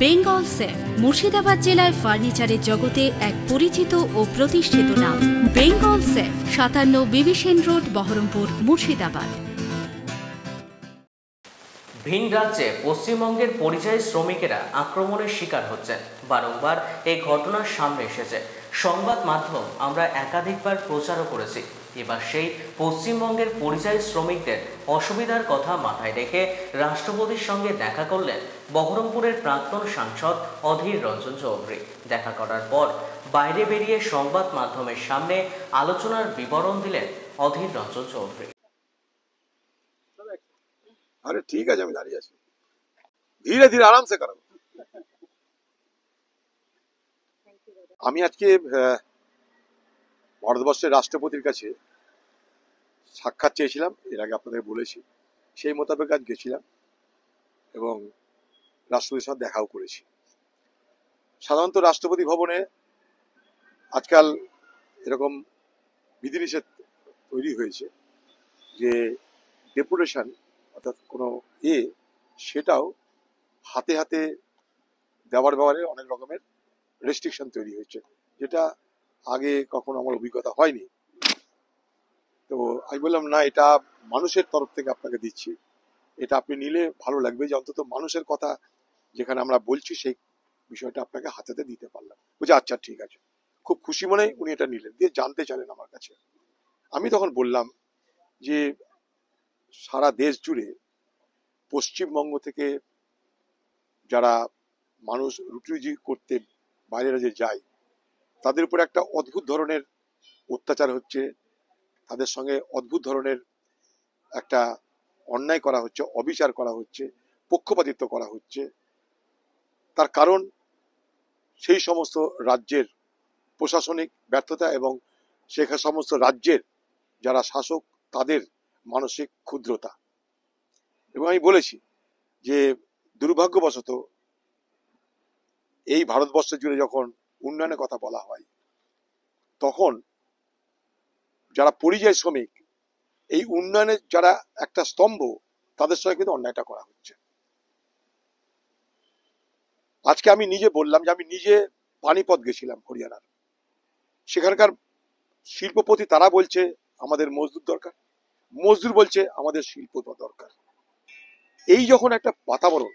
Bengal safe Murshidabad জেলায় ফার্নিচারের জগতে এক পরিচিত ও প্রতিষ্ঠিত নাম। Bengal safe 57 বিবিসেন road, Baharampur, Murshidabad. ভিন রাজ্যে পশ্চিমবঙ্গের পরিযায়ী শ্রমিকেরা আক্রমণের শিকার হচ্ছেন। বারংবার এই ঘটনার সামনে এসেছে। সংবাদ মাধ্যম আমরা একাধিকবার প্রচারও করেছি। এবার সেই পশ্চিমবঙ্গের পরিযায়ী শ্রমিকদের অসুবিধার কথা মাথায় রেখে রাষ্ট্রপতির সঙ্গে দেখা করলেন বহরমপুরের প্রাক্তন সাংসদ অধীর রঞ্জন চৌধুরী। দেখা করার পর বাইরে বেরিয়ে সংবাদ মাধ্যমের সামনে আলোচনার বিবরণ দিলেন অধীর রঞ্জন চৌধুরী। আরে ঠিক আছে, আমি দাঁড়িয়ে আছি, ধীরে ধীরে আরামসে করো। আমি আজকে ভারতবর্ষের রাষ্ট্রপতির কাছে সাক্ষাৎ চেয়েছিলাম, এর আগে আপনাদের বলেছি। সেই মোতাবেক আজ গেছিলাম এবং রাষ্ট্রপতির সাথে দেখাও করেছি। সাধারণত রাষ্ট্রপতি ভবনে আজকাল এরকম বিধিনিষেধ তৈরি হয়েছে যে ডেপুটেশন অর্থাৎ কোনো সেটাও হাতে হাতে দেওয়ার ব্যাপারে অনেক রকমের রেস্ট্রিকশন তৈরি হয়েছে, যেটা আগে কখনো আমার অভিজ্ঞতা হয়নি। তো আমি বললাম, না, এটা মানুষের তরফ থেকে আপনাকে দিচ্ছি, এটা আপনি নিলে ভালো লাগবে, যে অন্তত মানুষের কথা যেখানে আমরা বলছি সেই বিষয়টা আপনাকে হাতেতে দিতে পারলাম। বলছে আচ্ছা ঠিক আছে। খুব খুশি মনে উনি এটা নিলেন, দিয়ে জানতে চাইলেন আমার কাছে। আমি তখন বললাম যে সারা দেশ জুড়ে পশ্চিমবঙ্গ থেকে যারা মানুষ রুটি রুজি করতে বাইরে রাজ্যে যায়, তাদের উপর একটা অদ্ভুত ধরনের অত্যাচার হচ্ছে, তাদের সঙ্গে অদ্ভুত ধরনের একটা অন্যায় করা হচ্ছে, অবিচার করা হচ্ছে, পক্ষপাতিত্ব করা হচ্ছে। তার কারণ সেই সমস্ত রাজ্যের প্রশাসনিক ব্যর্থতা এবং সেই সমস্ত রাজ্যের যারা শাসক তাদের মানসিক ক্ষুদ্রতা। এবং আমি বলেছি যে দুর্ভাগ্যবশত এই ভারতবর্ষ জুড়ে যখন উন্নয়নের কথা বলা হয়, তখন যারা পরিযায়ী শ্রমিক, এই উন্নয়নের যারা একটা স্তম্ভ, তাদের সঙ্গে কিন্তু অন্যায়টা করা হচ্ছে। আজকে আমি নিজে বললাম যে আমি নিজে পানিপথ গেছিলাম হরিয়ানার, সেখানকার শিল্পপতি তারা বলছে আমাদের মজদুর দরকার, মজদুর বলছে আমাদের শিল্প দরকার। এই যখন একটা বাতাবরণ,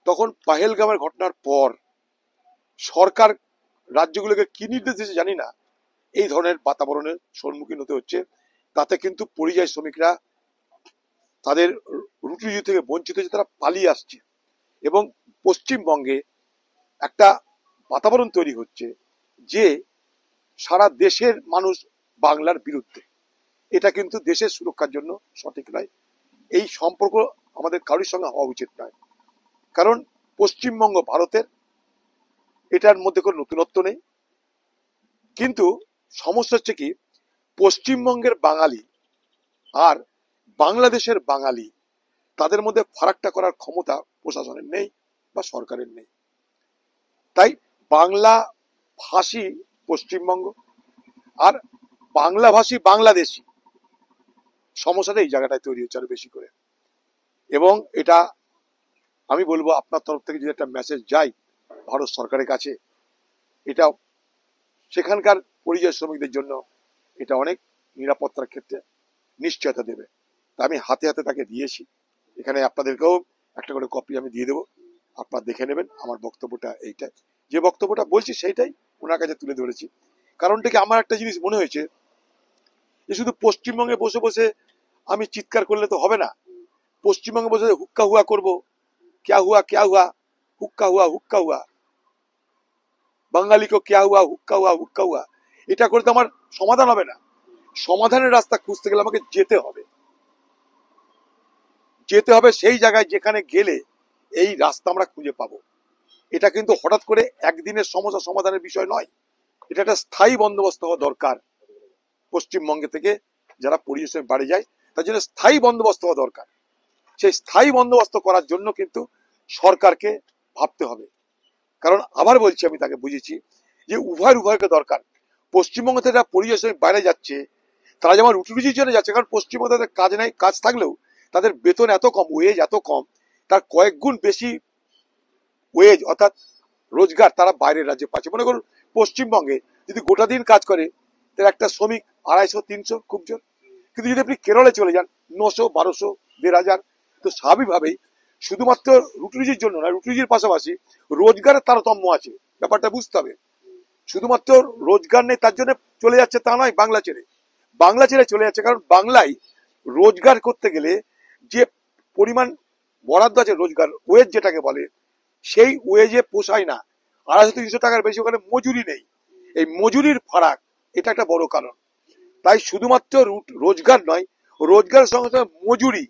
তখন পাহেলগামের ঘটনার পর সরকার রাজ্যগুলোকে কি নির্দেশ দিয়েছে জানি না, এই ধরনের বাতাবরণের সম্মুখীন হতে হচ্ছে। তাতে কিন্তু পরিযায়ী শ্রমিকরা তাদের রুটি রুজি থেকে বঞ্চিত হচ্ছে, তারা পালিয়ে আসছে এবং পশ্চিমবঙ্গে একটা বাতাবরণ তৈরি হচ্ছে যে সারা দেশের মানুষ বাংলার বিরুদ্ধে। এটা কিন্তু দেশের সুরক্ষার জন্য সঠিক নয়। এই সম্পর্ক আমাদের কারোর সঙ্গে হওয়া উচিত নয়, কারণ পশ্চিমবঙ্গ ভারতের, এটার মধ্যে কোনো নতুনত্ব নেই। কিন্তু সমস্যা হচ্ছে কি, পশ্চিমবঙ্গের বাঙালি আর বাংলাদেশের বাঙালি, তাদের মধ্যে ফারাকটা করার ক্ষমতা প্রশাসনের নেই বা সরকারের নেই। তাই বাংলা ভাষী পশ্চিমবঙ্গ আর বাংলা ভাষী বাংলাদেশি, সমস্যাটা এই জায়গাটায় তৈরি হচ্ছে আরো বেশি করে। এবং এটা আমি বলবো, আপনার তরফ থেকে যদি একটা মেসেজ যায় ভারত সরকারের কাছে, এটা সেখানকার পরিযায়ী শ্রমিকদের জন্য এটা অনেক নিরাপত্তার ক্ষেত্রে নিশ্চয়তা দেবে। তা আমি হাতে হাতে তাকে দিয়েছি। এখানে আপনাদেরকেও একটা করে কপি আমি দিয়ে দেবো, আপনারা দেখে নেবেন। আমার বক্তব্যটা এইটাই, যে বক্তব্যটা বলছি সেইটাই ওনার কাছে তুলে ধরেছি। কারণটা কি, আমার একটা জিনিস মনে হয়েছে যে শুধু পশ্চিমবঙ্গে বসে বসে আমি চিৎকার করলে তো হবে না। পশ্চিমবঙ্গে বসে হুক্কা হুয়া করবো, ক্যা হুয়া ক্যা হুয়া, হুক্কা হুয়া হুক্কা হুয়া, বাঙালিকে ক্যা হুয়া হুক্কা হুয়া হুক্কা হুয়া, এটা করে তো আমার সমাধান হবে না। সমাধানের রাস্তা খুঁজতে গেলে আমাকে যেতে হবে, যেতে হবে সেই জায়গায় যেখানে গেলে এই রাস্তা আমরা খুঁজে পাবো। এটা কিন্তু হঠাৎ করে একদিনের সমস্যা সমাধানের বিষয় নয়, এটা একটা স্থায়ী বন্দোবস্ত হওয়া দরকার। পশ্চিমবঙ্গে থেকে যারা পরিযায়ী বাড়ি যায়, তার জন্য স্থায়ী বন্দোবস্ত হওয়া দরকার। সেই স্থায়ী বন্দোবস্ত করার জন্য কিন্তু সরকারকে ভাবতে হবে। কারণ আবার বলছি, আমি তাকে বুঝেছি যে উভয়কে দরকার। পশ্চিমবঙ্গ থেকে যারা পরিযায়ী বাইরে যাচ্ছে, তারা যেমন রুটি রুজির জন্য যাচ্ছে, কারণ পশ্চিমবঙ্গে তাদের কাজ নাই, কাজ থাকলেও তাদের বেতন এত কম, ওয়েজ এত কম, তার কয়েক গুণ বেশি ওয়েজ অর্থাৎ রোজগার তারা বাইরের রাজ্যে পাচ্ছে। মনে করুন পশ্চিমবঙ্গে যদি গোটা দিন কাজ করে তাহলে একটা শ্রমিক 250-300 খুব জোর, কিন্তু যদি আপনি কেরলে চলে যান 900, 1200, 1500। তো স্বাভাবিকভাবেই শুধুমাত্র রুটি রুজির জন্য না, রুটি রুজির পাশাপাশি রোজগারের তারতম্য আছে, ব্যাপারটা বুঝতে হবে। শুধুমাত্র রোজগার নেই তার জন্য চলে যাচ্ছে তা নয়, বাংলা ছেড়ে চলে যাচ্ছে। কারণ বাংলায় রোজগার করতে গেলে যে পরিমাণ বরাদ্দ আছে রোজগার ওয়েজ যেটাকে বলে, সেই ওয়েজে পোষায় না। 250-300 টাকার বেশি ওখানে মজুরি নেই। এই মজুরির ফারাক এটা একটা বড় কারণ। তাই শুধুমাত্র রোজগার নয়, রোজগারের সঙ্গে সঙ্গে মজুরি,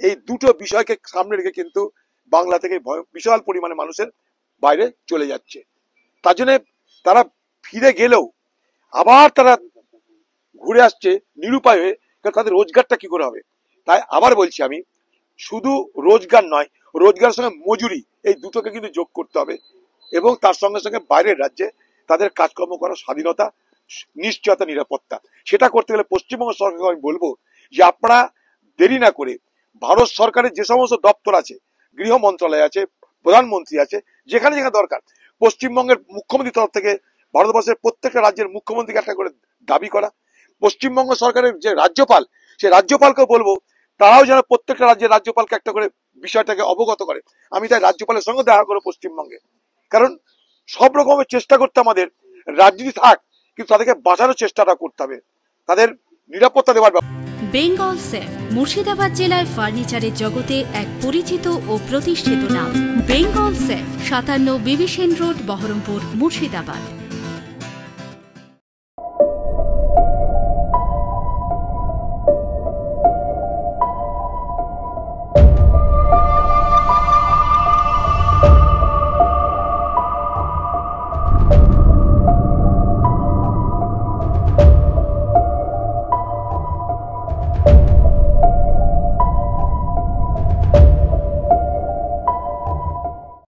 এই দুটো বিষয়কে সামনে রেখে কিন্তু বাংলা থেকে বিশাল পরিমাণে মানুষের বাইরে চলে যাচ্ছে। তার জন্য তারা ফিরে গেলেও আবার তারা ঘুরে আসছে নিরুপায় হয়ে, কারণ তাদের রোজগারটা কি করে হবে। তাই আবার বলছি আমি, শুধু রোজগার নয়, রোজগারের সঙ্গে মজুরি, এই দুটোকে কিন্তু যোগ করতে হবে এবং তার সঙ্গে সঙ্গে বাইরের রাজ্যে তাদের কাজকর্ম করার স্বাধীনতা, নিশ্চয়তা, নিরাপত্তা, সেটা করতে গেলে পশ্চিমবঙ্গ সরকারকে আমি বলবো যে আপনারা দেরি না করে ভারত সরকারের যে সমস্ত দপ্তর আছে, গৃহ মন্ত্রণালয় আছে, প্রধানমন্ত্রী আছে, যেখানে যেখানে দরকার পশ্চিমবঙ্গের মুখ্যমন্ত্রীর তরফ থেকে ভারতবর্ষের প্রত্যেকটা রাজ্যের মুখ্যমন্ত্রীকে একটা করে দাবি করা, পশ্চিমবঙ্গ সরকারের যে রাজ্যপাল, সেই রাজ্যপালকে বলবো তারাও যেন প্রত্যেকটা রাজ্যের রাজ্যপালকে একটা করে বিষয়টাকে অবগত করে। আমি তাই রাজ্যপালের সঙ্গে দেখা করবো পশ্চিমবঙ্গে, কারণ সব রকমের চেষ্টা করতে আমাদের, রাজনীতি থাক কিন্তু তাদেরকে বাঁচানোর চেষ্টাটা করতে হবে, তাদের নিরাপত্তা দেওয়ার। বেঙ্গল সেফ মুর্শিদাবাদ জেলায় ফার্নিচারের জগতে এক পরিচিত ও প্রতিষ্ঠিত নাম। Bengal safe 57 বিবিসেন road, Baharampur, Murshidabad.